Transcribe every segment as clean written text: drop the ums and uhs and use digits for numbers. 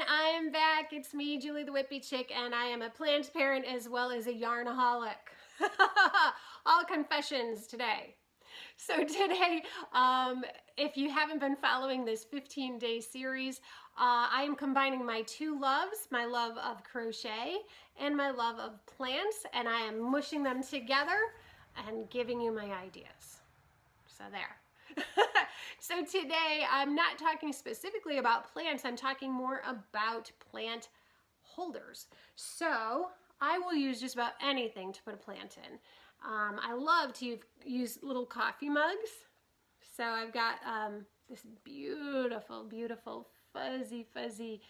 I am back. It's me, Julie the Whippy Chick, and I am a plant parent as well as a yarnaholic. All confessions today. So today, if you haven't been following this 15-day series, I am combining my two loves, my love of crochet and my love of plants, and I am mushing them together and giving you my ideas. So there. So today I'm not talking specifically about plants, I'm talking more about plant holders. So I will use just about anything to put a plant in. I love to use little coffee mugs. So I've got this beautiful, beautiful fuzzy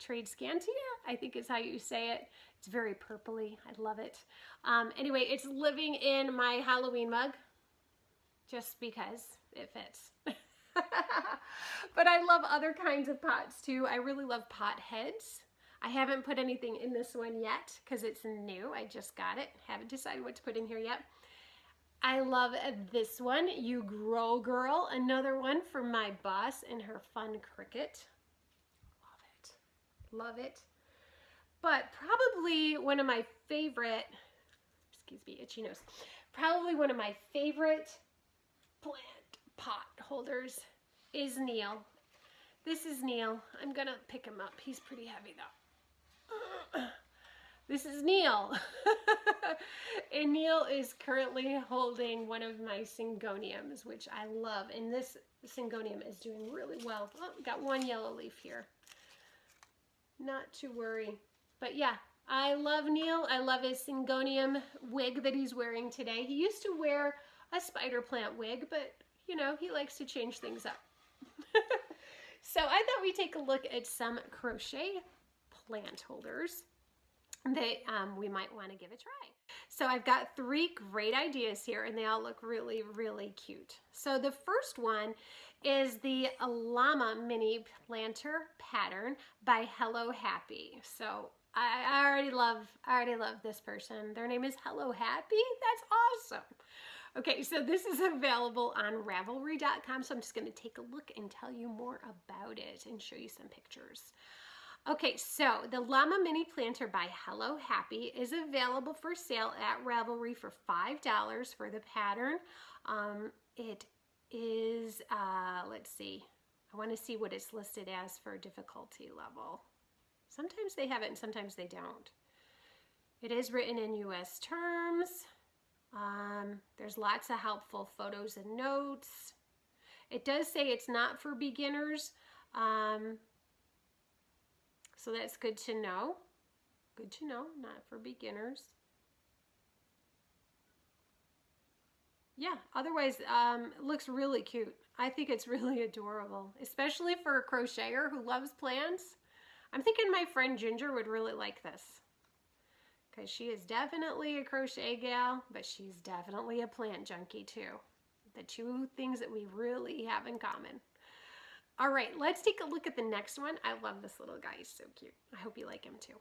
Tradescantia, I think is how you say it. It's very purpley, I love it. Anyway, it's living in my Halloween mug just because it fits. But I love other kinds of pots too. I really love pot heads. I haven't put anything in this one yet because it's new. I just got it. Haven't decided what to put in here yet. I love this one, You Grow Girl, another one for my boss and her fun cricket. Love it. Love it. But probably one of my favorite, excuse me, itchy nose, probably one of my favorite plant pot holders is Neil. This is Neil. I'm gonna pick him up. He's pretty heavy though. This is Neil. And Neil is currently holding one of my syngoniums, which I love. And this syngonium is doing really well. Oh, got one yellow leaf here. Not to worry. But yeah, I love Neil. I love his syngonium wig that he's wearing today. He used to wear a spider plant wig, but you know, he likes to change things up. So I thought we'd take a look at some crochet plant holders that we might want to give a try. So I've got three great ideas here and they all look really, really cute. So the first one is the Llama Mini Planter Pattern by Hello Happy. So I already love this person. Their name is Hello Happy. That's awesome. Okay, so this is available on Ravelry.com, so I'm just going to take a look and tell you more about it and show you some pictures. Okay, so the Llama Mini Planter by Hello Happy is available for sale at Ravelry for $5 for the pattern. It is, let's see, I want to see what it's listed as for difficulty level. Sometimes they have it and sometimes they don't. It is written in US terms. There's lots of helpful photos and notes. It does say it's not for beginners, so that's good to know. Good to know, not for beginners. Yeah, otherwise, it looks really cute. I think it's really adorable, especially for a crocheter who loves plants. I'm thinking my friend Ginger would really like this, because she is definitely a crochet gal, but she's definitely a plant junkie too. The two things that we really have in common. All right, let's take a look at the next one. I love this little guy, he's so cute. I hope you like him too.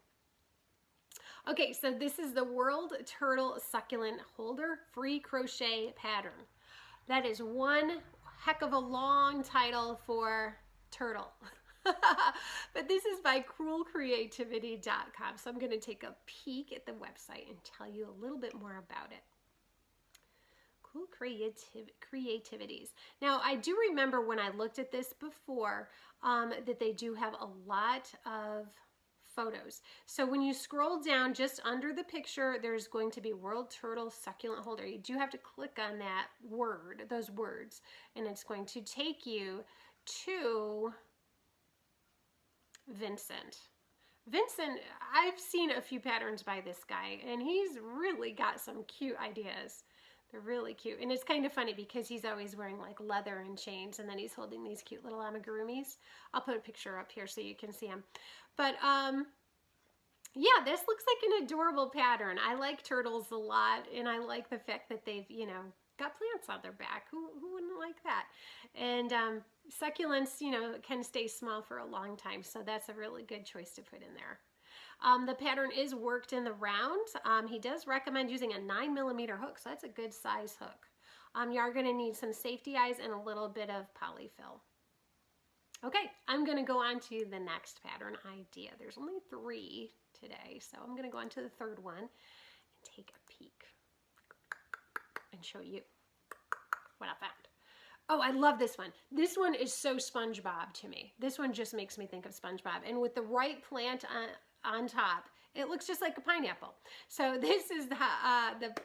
Okay, so this is the World Turtle Succulent Holder Free Crochet Pattern. That is one heck of a long title for turtle. But this is by cruelcreativity.com. So I'm going to take a peek at the website and tell you a little bit more about it. Cool Creativities. Now, I do remember when I looked at this before that they do have a lot of photos. So when you scroll down just under the picture, there's going to be World Turtle Succulent Holder. You do have to click on that word, those words, and it's going to take you to Vincent. Vincent, I've seen a few patterns by this guy, and he's really got some cute ideas. They're really cute. And it's kind of funny because he's always wearing like leather and chains, and then he's holding these cute little amigurumis. I'll put a picture up here so you can see them. But yeah, this looks like an adorable pattern. I like turtles a lot, and I like the fact that they've, you know, got plants on their back. Who wouldn't like that? And succulents, you know, can stay small for a long time, so that's a really good choice to put in there. The pattern is worked in the round. He does recommend using a 9mm hook, so that's a good size hook. You are going to need some safety eyes and a little bit of polyfill. Okay, I'm gonna go on to the next pattern idea. There's only 3 today, so I'm gonna go on to the 3rd one and take a peek and show you what I found. Oh, I love this one. This one is so SpongeBob to me. This one just makes me think of SpongeBob. And with the right plant on top, it looks just like a pineapple. So this is the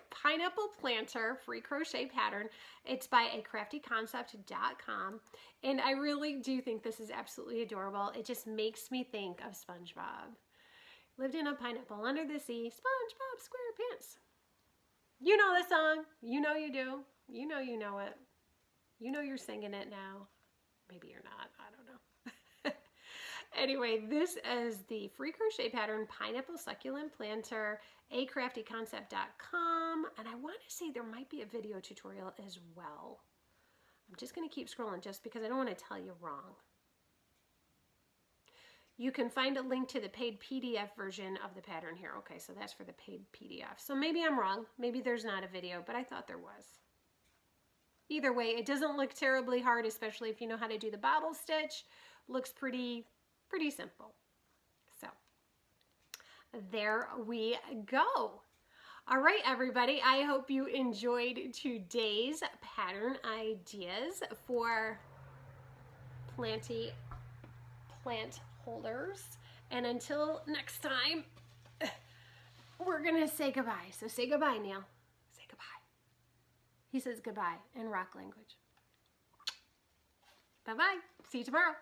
pineapple planter free crochet pattern. It's by acraftyconcept.com. And I really do think this is absolutely adorable. It just makes me think of SpongeBob. Lived in a pineapple under the sea, SpongeBob SquarePants. You know the song. You know you do. You know it. You know you're singing it now. Maybe you're not. I don't know. Anyway, this is the free crochet pattern Pineapple Succulent Planter, acraftyconcept.com. And I want to say there might be a video tutorial as well. I'm just going to keep scrolling just because I don't want to tell you wrong. You can find a link to the paid PDF version of the pattern here. Okay, so that's for the paid PDF. So maybe I'm wrong. Maybe there's not a video, but I thought there was. Either way, it doesn't look terribly hard, especially if you know how to do the bobble stitch. Looks pretty simple. So there we go. All right, everybody. I hope you enjoyed today's pattern ideas for plant holders. And until next time, we're gonna say goodbye. So say goodbye, Neil. Say goodbye. He says goodbye in rock language. Bye-bye. See you tomorrow.